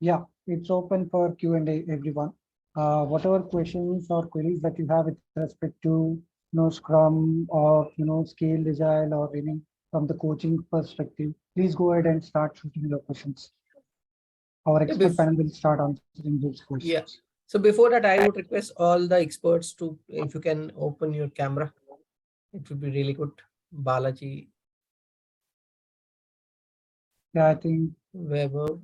Yeah, it's open for Q&A, everyone. Whatever questions or queries that you have with respect to, Scrum or, Scale Agile or any from the coaching perspective, please go ahead and start shooting your questions. Our Yeah, expert panel will start answering those yeah. questions. So before that, I would request all the experts to, if you can open your camera, it would be really good. Balaji, Yeah, I think Weber.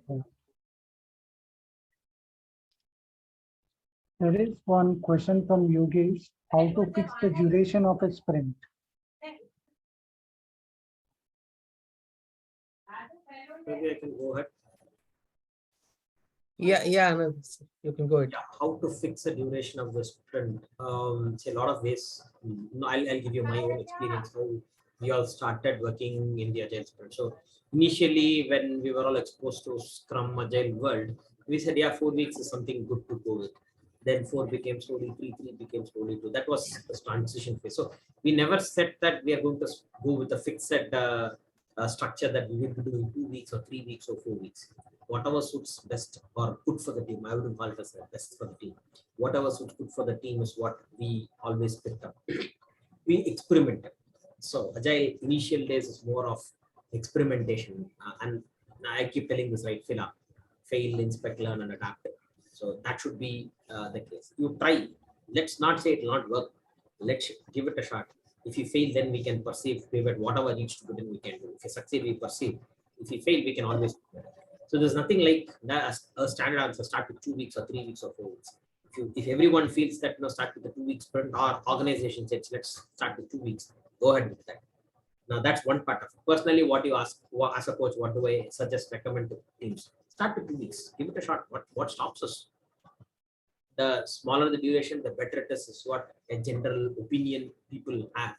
there is one question from Yogesh, how to fix the duration of a sprint. Maybe I can go ahead. Yeah, no, you can go ahead. Yeah, how to fix the duration of the sprint? It's a lot of ways. I'll give you my own experience how we all started working in the Agile sprint. So initially, when we were all exposed to Scrum Agile world, we said, yeah, 4 weeks is something good to go with. Then 4 became slowly 3, 3 became slowly 2. That was the transition phase. So we never said that we are going to go with a fixed structure that we will be doing 2 weeks or 3 weeks or 4 weeks. Whatever suits best or good for the team. I wouldn't call it as best for the team. Whatever suits good for the team is what we always picked up. We experimented. So Agile initial days is more of experimentation. And I keep telling this, right? Fail, inspect, learn, and adapt. So that should be the case. You try. Let's not say it will not work. Let's give it a shot. If you fail, then we can perceive, pivot, whatever needs to be done, we can do. If you succeed, we perceive. If you fail, we can always do that. So there's nothing like that a standard answer. Start with 2 weeks or 3 weeks or 4 weeks. If everyone feels that start with the 2 week sprint, or organization says let's start with 2 weeks, go ahead with that. Now that's one part of it. Personally, what you ask as a coach, what do I suggest, recommend to teams? Start with 2 weeks. Give it a shot. What stops us? The smaller the duration, the better it is what a general opinion people have.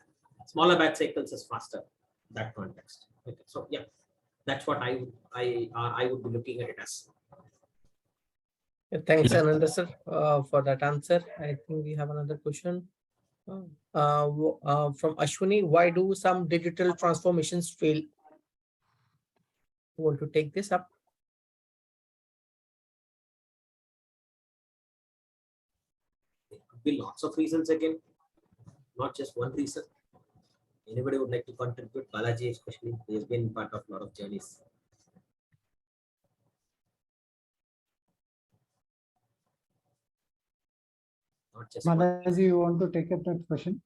Smaller batch cycles is faster. That context. Okay. So yeah, that's what I would be looking at it as. Thanks, Ananda sir, for that answer. I think we have another question from Ashwini. Why do some digital transformations fail? You want to take this up? There could be lots of reasons again, not just one reason. Anybody would like to contribute? Balaji, especially, he has been part of a lot of journeys. Not just one. Balaji, you want to take up that question?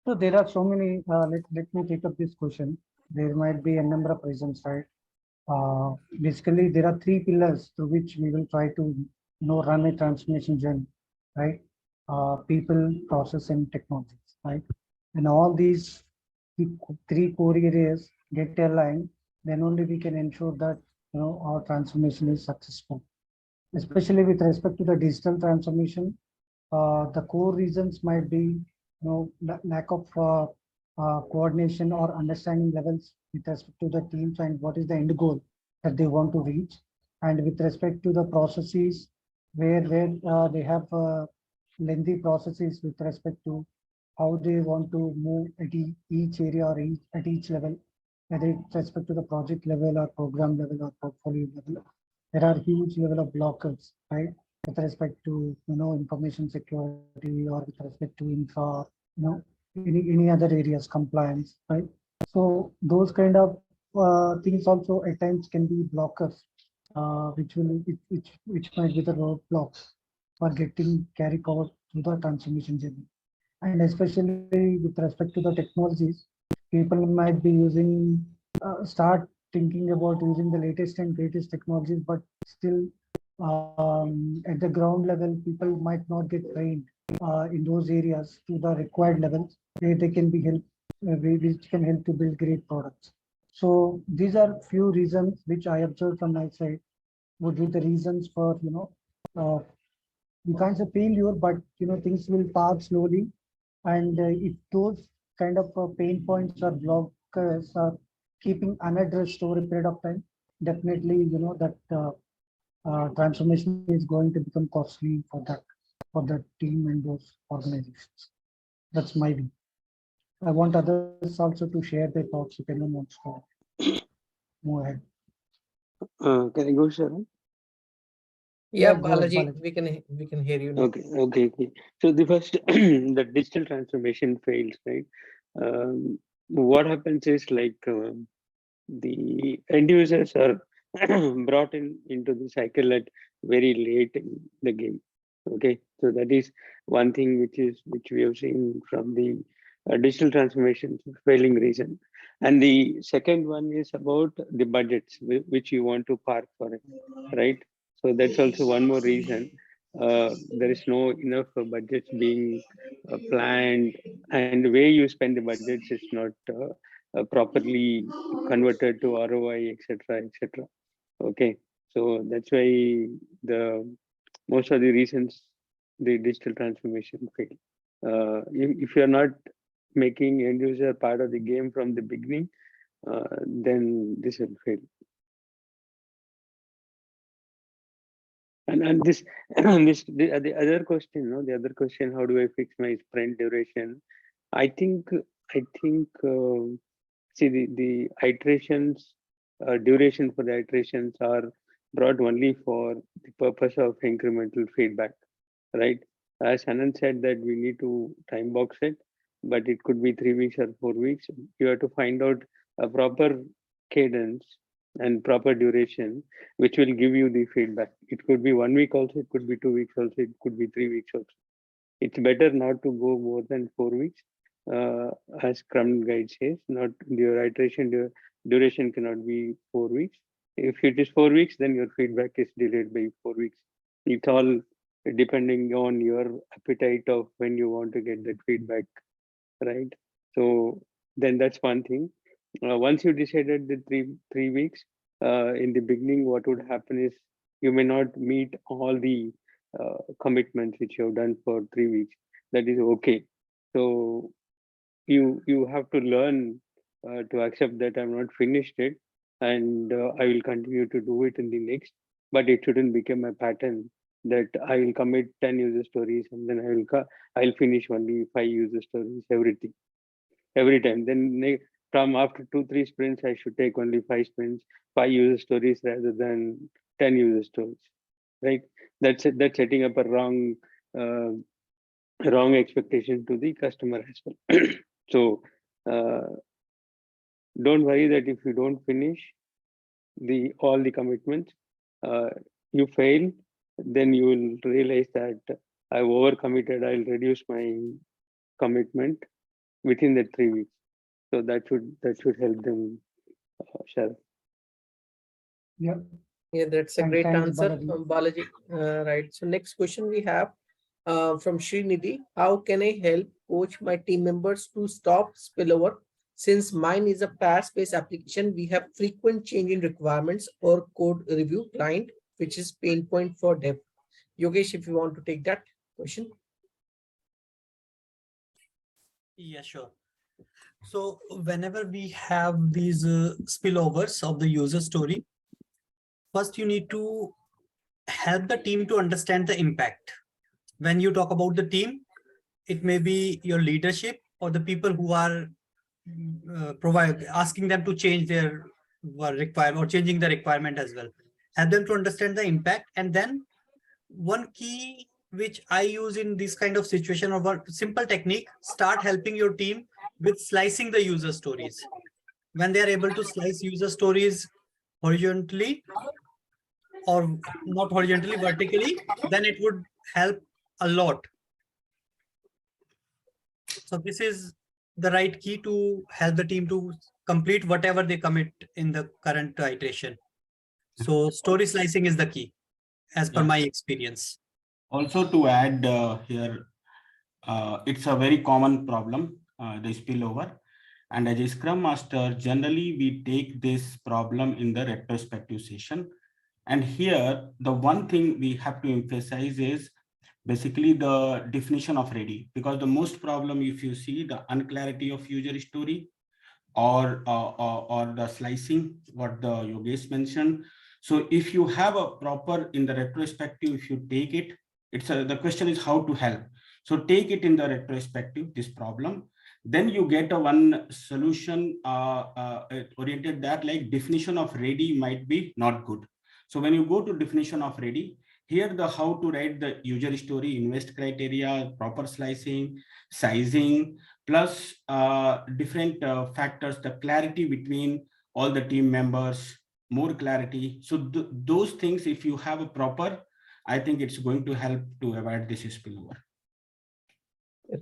So there are so many, let me take up this question. There might be a number of reasons, right? Basically, there are three pillars through which we will try to, run a transformation journey, right? People, process, and technologies, right? And all these three core areas get aligned, then only we can ensure that, our transformation is successful. Especially with respect to the digital transformation, the core reasons might be, lack of coordination or understanding levels with respect to the teams and what is the end goal that they want to reach, and with respect to the processes where they have lengthy processes with respect to how they want to move at each area or at each level, whether with respect to the project level or program level or portfolio level. There are huge level of blockers, right? With respect to, information security or with respect to infra, any other areas, compliance, right? So those kind of things also at times can be blockers, which might be the roadblocks for getting carried forward through the transformation journey. And especially with respect to the technologies, people might be using, start thinking about using the latest and greatest technologies, but still at the ground level, people might not get trained in those areas to the required levels where they can be helped, which can help to build great products. So these are few reasons which I observed from my side would be the reasons for, you can't say failure, but things will pass slowly. And if those kind of pain points or blockers are keeping unaddressed over a period of time, definitely that transformation is going to become costly for that team and those organizations. That's my view. I want others also to share their thoughts if anyone wants to move ahead. Can I go, Sharon? Yeah, Yeah, go ahead, Balaji, Balaji. we can hear you now. Okay. So the first, the digital transformation fails, right? What happens is like the end users are brought into the cycle at very late in the game. Okay, so that is one thing which we have seen from the digital transformation failing reason. And the second one is about the budgets which you want to park for it, right? So that's also one more reason. There is no enough budgets being planned, and the way you spend the budgets is not properly converted to ROI, etc., etc. Okay, so that's why the most of the reasons the digital transformation fail. If you're not making end user part of the game from the beginning, then this will fail. And this the other question, no, the other question, how do I fix my sprint duration? I think I think see the iterations duration for the iterations are brought only for the purpose of incremental feedback, right? As Anand said that we need to time box it, but it could be 3 weeks or 4 weeks. You have to find out a proper cadence and proper duration, which will give you the feedback. It could be 1 week also, it could be 2 weeks also, it could be 3 weeks also. It's better not to go more than 4 weeks, as Scrum guide says. Not your iteration duration cannot be 4 weeks. If it is 4 weeks, then your feedback is delayed by 4 weeks. It's all depending on your appetite of when you want to get that feedback, right? So then that's one thing. Once you decided the three weeks, in the beginning, what would happen is you may not meet all the commitments which you have done for 3 weeks. That is okay. So you have to learn to accept that I've not finished it, and I will continue to do it in the next. But it shouldn't become a pattern that I will commit 10 user stories and then I'll finish only 5 user stories every time. Then from after 2-3 sprints, I should take only 5 sprints, 5 user stories rather than 10 user stories, right? That's setting up a uh, wrong expectation to the customer as well. So uh, don't worry that if you don't finish the all the commitments, uh, you fail, then you will realize that I've overcommitted. I'll reduce my commitment within the 3 weeks. So that should help them, Sharath. Yeah, Yeah, that's a great thanks, answer, Balaji. Balaji. Right. So next question we have from Srinidhi. How can I help coach my team members to stop spillover? Since mine is a fast-paced application, we have frequent change in requirements or code review client, which is pain point for dev. Yogesh, if you want to take that question. Yeah, sure. So whenever we have these spillovers of the user story, first you need to help the team to understand the impact. When you talk about the team, it may be your leadership or the people who are asking them to change their requirement or changing the requirement as well. Help them to understand the impact. And then one key which I use in this kind of situation, or one simple technique, start helping your team with slicing the user stories. When they are able to slice user stories horizontally, or not horizontally, vertically, then it would help a lot. So this is the right key to help the team to complete whatever they commit in the current iteration. So story slicing is the key, as per Yeah. my experience. Also to add here, it's a very common problem, the spillover. And as a Scrum Master, generally we take this problem in the retrospective session. And here, the one thing we have to emphasize is basically the definition of ready, because the most problem, if you see the unclarity of user story, or the slicing, what the Yogesh mentioned. So if you have a proper in the retrospective, if you take it, the question is how to help. So take it in the retrospective, this problem, then you get a one solution oriented that like definition of ready might be not good. So when you go to definition of ready, here the how to write the user story, invest criteria, proper slicing, sizing, plus different factors, the clarity between all the team members, more clarity. So those things, if you have a proper, I think it's going to help to avoid this spillover.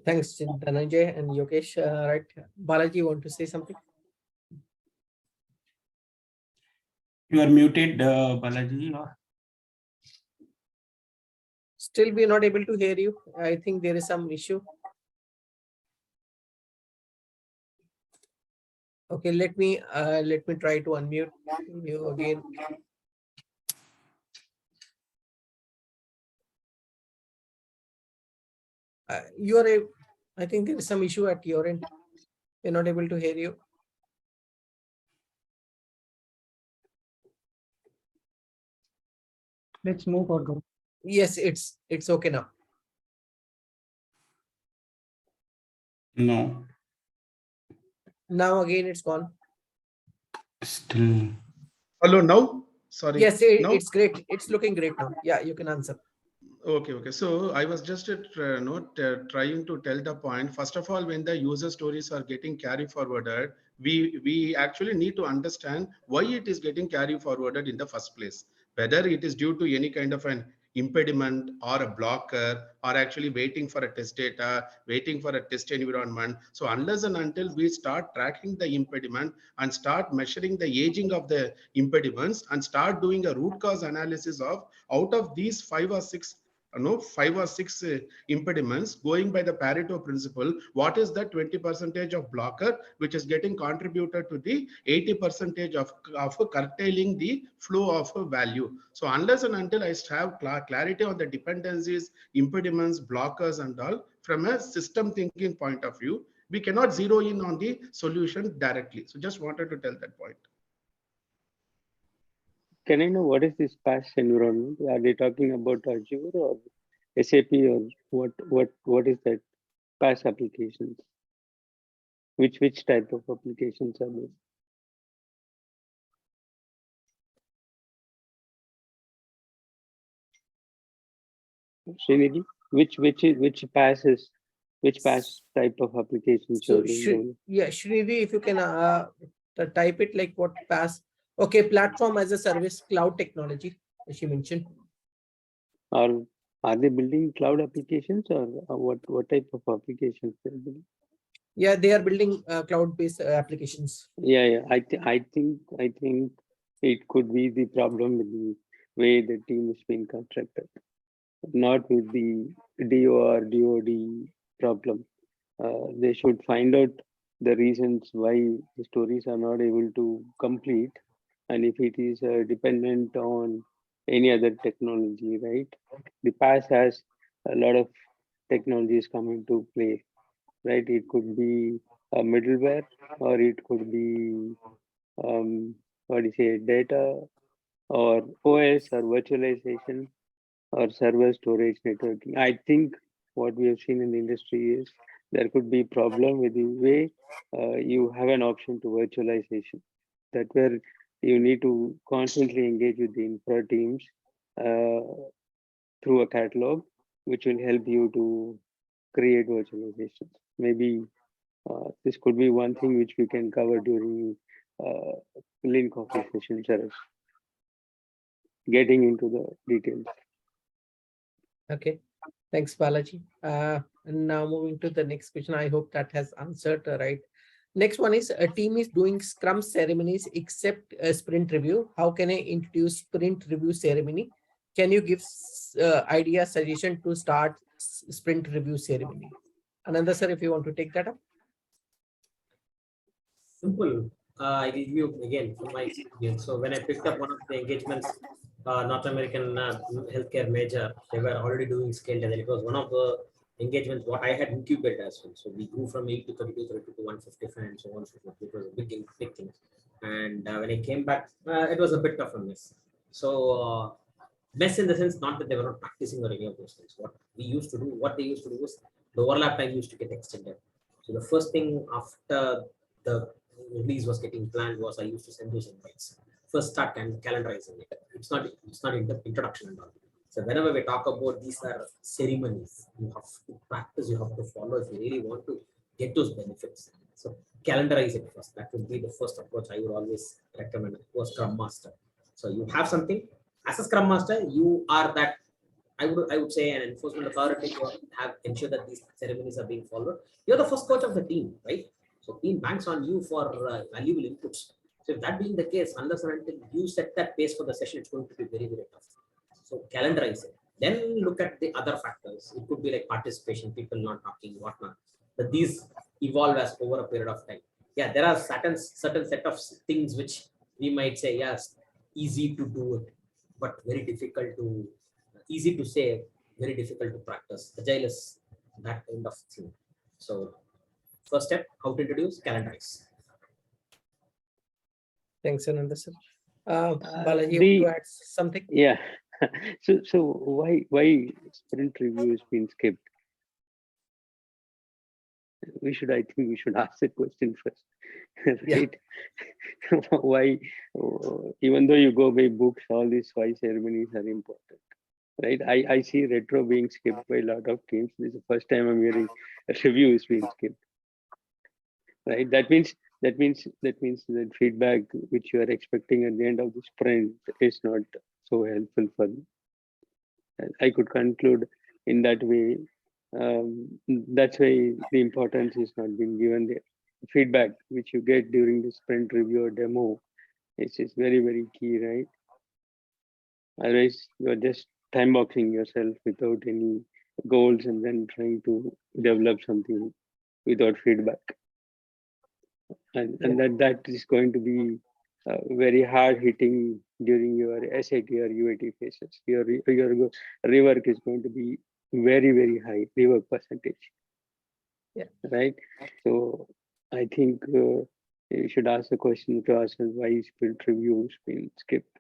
Thanks, Dhananjay and Yogesh. Right, Balaji, you want to say something? You are muted, Balaji. Still, we are not able to hear you. I think there is some issue. Okay, let me try to unmute you again. I think there is some issue at your end. We're not able to hear you. Let's move on, Guru. Yes, it's okay now. No. Now again it's gone. Still. Hello, now? Sorry. Yes, now? it's great. It's looking great now. Yeah, you can answer. Okay. So I was just trying to tell the point. First of all, when the user stories are getting carry forwarded, we actually need to understand why it is getting carry forwarded in the first place. Whether it is due to any kind of an impediment or a blocker, or actually waiting for a test data, waiting for a test environment. So unless and until we start tracking the impediment and start measuring the aging of the impediments and start doing a root cause analysis of out of these 5 or 6 impediments, going by the Pareto principle, what is the 20% of blocker which is getting contributed to the 80% of curtailing the flow of value. So unless and until I have clarity on the dependencies, impediments, blockers and all, from a system thinking point of view, we cannot zero in on the solution directly. So just wanted to tell that point. Can I know what is this PaaS environment? Are they talking about Azure or SAP or what is that PaaS applications? Which type of applications are those? Srinidhi, which PaaS type of applications So are doing? yeah, Srinidhi, if you can type it like what PaaS. Okay, platform as a service, cloud technology, as you mentioned. Or are they building cloud applications or what type of applications they're building? Yeah, they are building cloud-based applications. Yeah. I think it could be the problem with the way the team is being constructed, not with the DO or DOD problem. They should find out the reasons why the stories are not able to complete, and if it is dependent on any other technology, right? The past has a lot of technologies come into play, right? It could be a middleware, or it could be data, or OS, or virtualization, or server storage networking. I think what we have seen in the industry is there could be problem with the way you have an option to virtualization, that where you need to constantly engage with the infra teams through a catalog, which will help you to create virtualizations. Maybe this could be one thing which we can cover during Lean Coffee session, Charas. Getting into the details. Okay, thanks, Balaji. And now moving to the next question. I hope that has answered right. Next one is a team is doing Scrum ceremonies except a sprint review. How can I introduce sprint review ceremony? Can you give idea suggestion to start sprint review ceremony? Ananda sir, if you want to take that up. Simple. I give you again from my experience. So when I picked up one of the engagements, North American healthcare major, they were already doing scaled, and it was one of the engagements what I had incubated as well. So we grew from 8 to 32, 32 to 155 and so on. So it was a big thing. And when I came back, it was a bit of a mess. So mess in the sense not that they were not practicing or any of those things. What they used to do was the overlap time used to get extended. So the first thing after the release was getting planned was I used to send those invites. First start and calendarizing it. It's not introduction and all. So whenever we talk about these are ceremonies, you have to practice, you have to follow if you really want to get those benefits. So calendarize it first. That would be the first approach I would always recommend for Scrum Master. So you have something as a Scrum Master, you are that I would say an enforcement authority to have ensure that these ceremonies are being followed. You're the first coach of the team, right? So team banks on you for valuable inputs. So if that being the case, unless and until you set that pace for the session, it's going to be very, very tough. So calendarize it. Then look at the other factors. It could be like participation, people not talking, whatnot. But these evolve as over a period of time. Yeah, there are certain set of things which we might say, yes, easy to do it, but very difficult to easy to say, very difficult to practice. Agile is that kind of thing. So first step, how to introduce, calendarize. Thanks, Ananda sir. Balaji, you want to add something? Yeah. So why sprint review has been skipped? I think we should ask the question first, right? Yeah. Why, even though you go by books, all these why ceremonies are important, right? I see retro being skipped by a lot of teams. This is the first time I'm hearing a review is being skipped, right? That means that feedback which you are expecting at the end of the sprint is not so helpful for you. I could conclude in that way. That's why the importance is not being given. The feedback which you get during the sprint review or demo is very, very key, right? Otherwise, you're just time boxing yourself without any goals and then trying to develop something without feedback. And that is going to be very hard hitting during your SAT or UAT phases. Your rework is going to be very, very high, rework percentage. Yeah. Right. So I think you should ask the question to ourselves, why sprint reviews been skipped?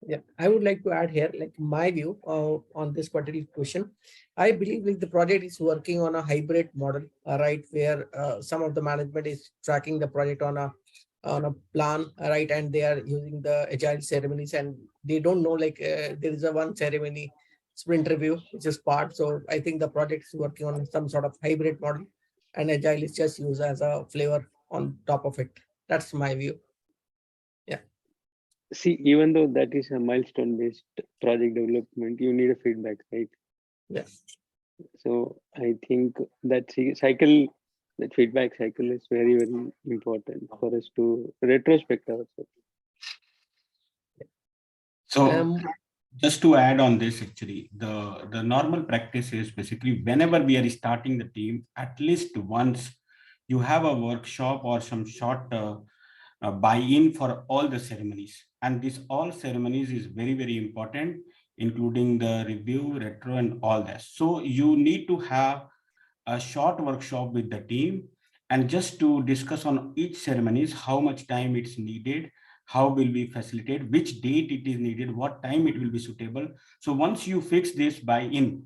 Yeah, I would like to add here, like my view on this particular question. I believe like the project is working on a hybrid model, right, where some of the management is tracking the project on a plan, right, and they are using the agile ceremonies, and they don't know like there is a one ceremony sprint review which is part. So I think the project is working on some sort of hybrid model, and agile is just used as a flavor on top of it. That's my view. Yeah. See, even though that is a milestone-based project development, you need a feedback, right? Yes. So I think that cycle, that feedback cycle is very, very important for us to retrospect ourselves. So just to add on this, actually, the normal practice is basically whenever we are starting the team, at least once you have a workshop or some short buy-in for all the ceremonies. And this all ceremonies is very, very important, including the review, retro, and all that. So you need to have a short workshop with the team and just to discuss on each ceremonies, how much time it's needed, how will we facilitate, which date it is needed, what time it will be suitable. So once you fix this buy-in,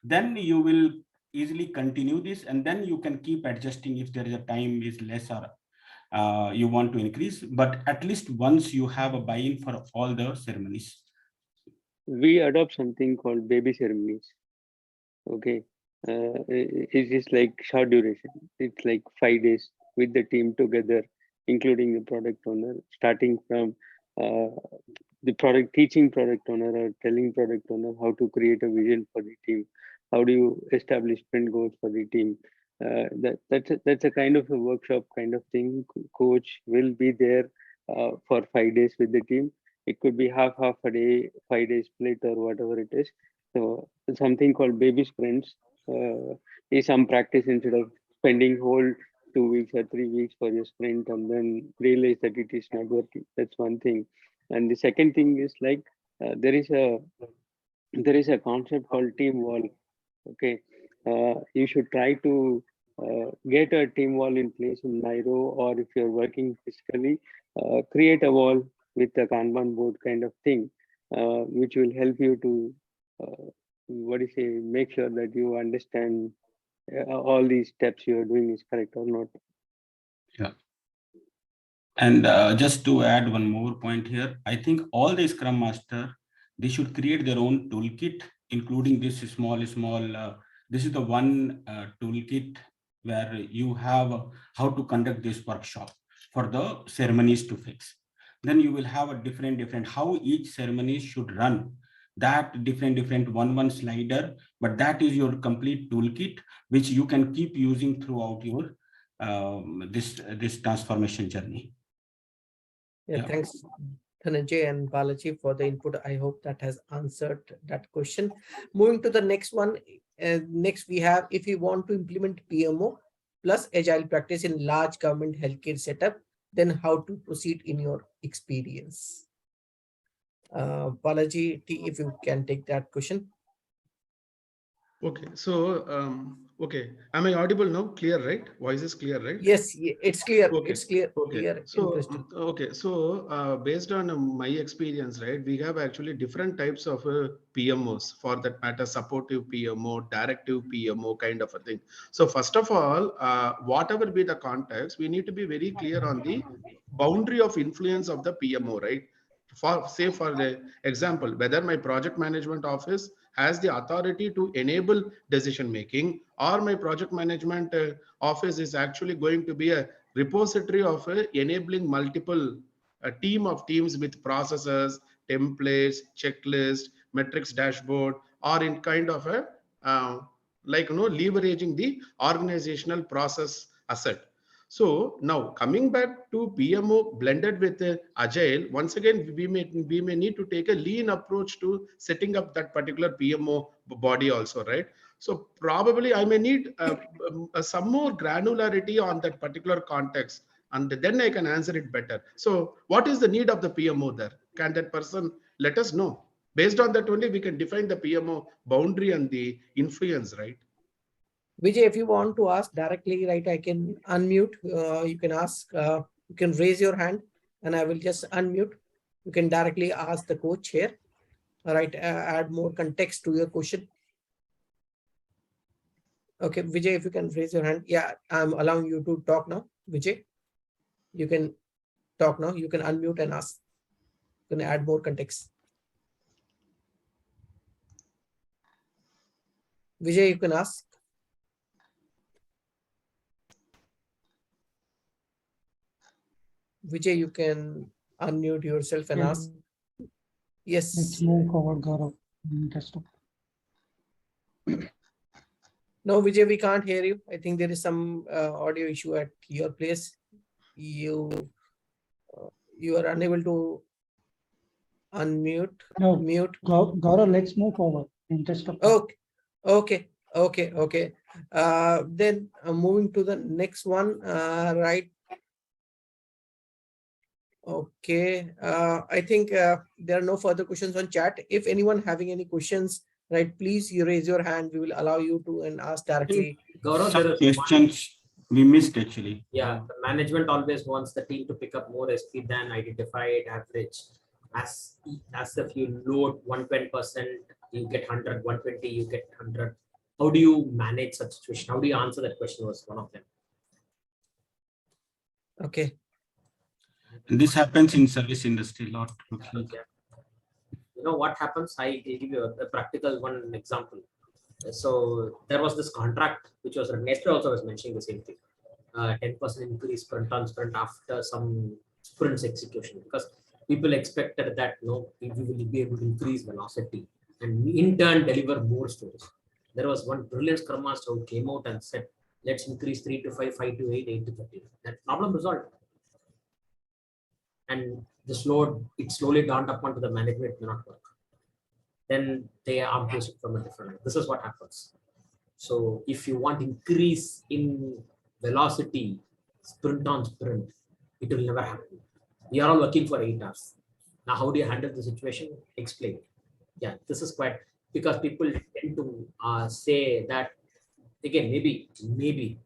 then you will easily continue this, and then you can keep adjusting if there is a time is less or you want to increase, but at least once you have a buy-in for all the ceremonies. We adopt something called baby ceremonies. Okay. It is like short duration. It's like 5 days with the team together, including the product owner, starting from the teaching product owner or telling product owner how to create a vision for the team. How do you establish sprint goals for the team? That's a kind of a workshop kind of thing. Coach will be there for 5 days with the team. It could be half a day, 5 days split or whatever it is. So something called baby sprints is some practice instead of spending whole 2 weeks or 3 weeks for your sprint and then realize that it is not working. That's one thing. And the second thing is like there is a concept called team wall. Okay, you should try to get a team wall in place in Miro, or if you're working physically, create a wall with a Kanban board kind of thing, which will help you to make sure that you understand all these steps you are doing is correct or not. And just to add one more point here, I think all the Scrum Master, they should create their own toolkit, including this small. This is the one toolkit where you have how to conduct this workshop for the ceremonies to fix. Then you will have a different how each ceremony should run. That different one slider, but that is your complete toolkit, which you can keep using throughout your this transformation journey. Yeah, Yeah. thanks, Dhananjay and Balaji, for the input. I hope that has answered that question. Moving to the next one. Next, we have, if you want to implement PMO plus agile practice in large government healthcare setup, then how to proceed in your experience? Balaji, if you can take that question. Okay, so okay, am I audible now? Clear, right? Voice is clear, right? Yes, it's clear. Okay. It's clear. Okay. Clear. So based on my experience, right, we have actually different types of PMOs, for that matter, supportive PMO, directive PMO kind of a thing. So first of all, whatever be the context, we need to be very clear on the boundary of influence of the PMO, right? For the example, whether my project management office has the authority to enable decision making, or my project management office is actually going to be a repository of enabling multiple team of teams with processes, templates, checklist, metrics dashboard, or in kind of a leveraging the organizational process asset. So now coming back to PMO blended with Agile, once again, we may need to take a lean approach to setting up that particular PMO body also, right? So probably I may need some more granularity on that particular context, and then I can answer it better. So what is the need of the PMO there? Can that person let us know? Based on that only we can define the PMO boundary and the influence, right? Vijay, if you want to ask directly, right, I can unmute. You can ask, you can raise your hand and I will just unmute. You can directly ask the coach here. All right, add more context to your question. Okay, Vijay, if you can raise your hand. Yeah, I'm allowing you to talk now. Vijay, you can talk now. You can unmute and ask. You can add more context. Vijay, you can ask. Vijay, you can unmute yourself and ask. Let's Yes. move forward, Gaurav. Interesting. No, Vijay, we can't hear you. I think there is some audio issue at your place. You are unable to unmute. No, Mute. Gaurav, let's move forward. Interest of Okay. Then moving to the next one, right? Okay. I think there are no further questions on chat. If anyone having any questions, right, please you raise your hand. We will allow you to and ask directly. Gaurav, Some there is questions we missed actually. Yeah, the management always wants the team to pick up more SP than identified average. As if you load 120%, you get 100, 120, you get 100. How do you manage such situation? How do you answer that question? Was one of them. Okay. And this happens in service industry a lot. Okay. You know what happens? I will give you a practical one example. So there was this contract which was Nestle also was mentioning the same thing. 10% increase sprint on sprint after some sprints execution, because people expected that we will be able to increase velocity and in turn deliver more stores. There was one brilliant scrum master who came out and said, let's increase 3 to 5, 5 to 8, 8 to 30. That problem resolved. And it slowly dawned upon to the management may not work. Then they are it from a different. This is what happens. So if you want increase in velocity, sprint on sprint, it will never happen. We are all working for 8 hours. Now, how do you handle the situation? Explain. Yeah, this is quite, because people tend to say that, again, maybe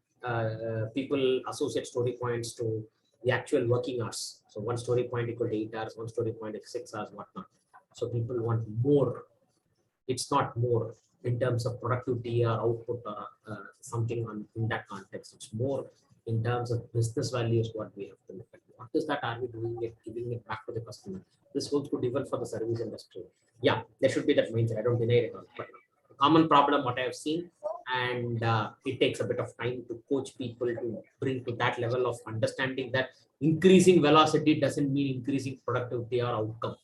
people associate story points to the actual working hours. So one story point equal to 8 hours, one story point is 6 hours, whatnot. So people want more. It's not more. in terms of productivity or output or something in that context. It's more in terms of business values what we have to look at. What is that? Are we doing it, giving it back to the customer? This holds good even for the service industry. Yeah, there should be that mindset. I don't deny it at all. But a common problem what I have seen, and it takes a bit of time to coach people to bring to that level of understanding that increasing velocity doesn't mean increasing productivity or outcome.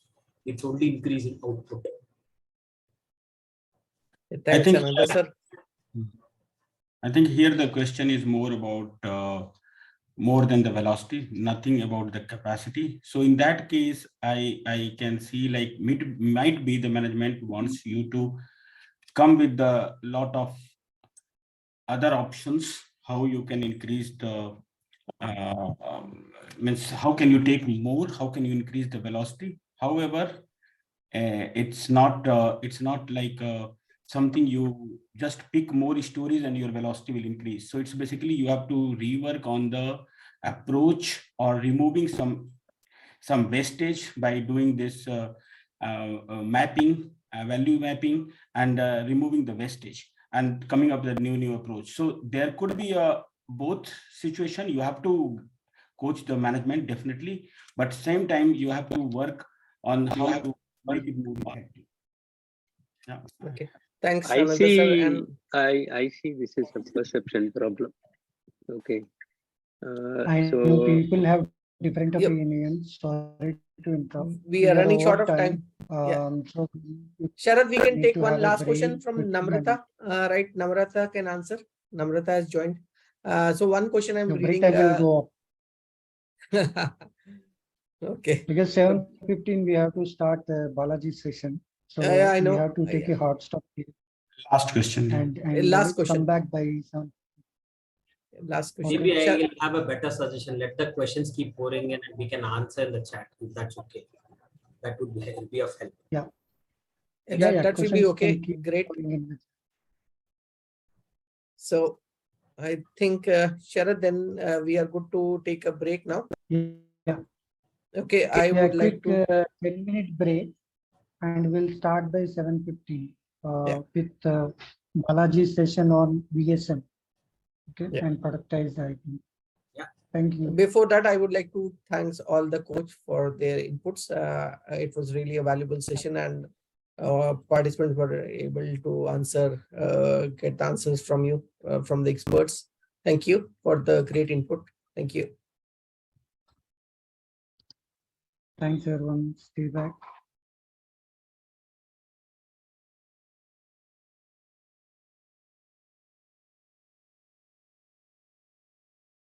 It's only increasing output. Thanks, think- Ananda sir. I think here the question is more about more than the velocity, nothing about the capacity. So in that case, I can see like might be the management wants you to come with a lot of other options, how you can increase the means how can you take more, how can you increase the velocity. However, it's not like something you just pick more stories and your velocity will increase. So it's basically you have to rework on the approach or removing some wastage by doing this mapping, value mapping, and removing the wastage and coming up with a new approach. So there could be a both situation. You have to coach the management definitely, but same time you have to work on how to make it more effective. Yeah. Okay. Thanks, I Ananda sir. see. And I see. This is a perception problem. Okay. I know So people have different Yep. opinions. Sorry to interrupt. we are running short over of time. Yeah. So Sharad, we can need take to one have a last very question from quick Namrata. Right, Namrata can answer. Namrata has joined. So one question I'm your break reading. time will go up Okay. because 7:15 we have to start the Balaji session. So Yeah, I we know. have to take a hard stop here Last question. and Last we'll question. come back by some. Last question. Maybe I Shar- will have a better suggestion. Let the questions keep pouring in and we can answer in the chat if that's okay. That would be of help. Yeah. that will be questions okay. can keep Great. pouring in. So I think Sharad, then we are good to take a break now. Yeah. Okay, I would like quick, to 10-minute break, and we'll start by 7:50 Yeah. with Balaji session on VSM. Okay, Yeah. and productize item. Yeah. Thank you. Before that, I would like to thanks all the coach for their inputs. It was really a valuable session, and participants were able to answer, get answers from you, from the experts. Thank you for the great input. Thank you. Thanks everyone. Stay back.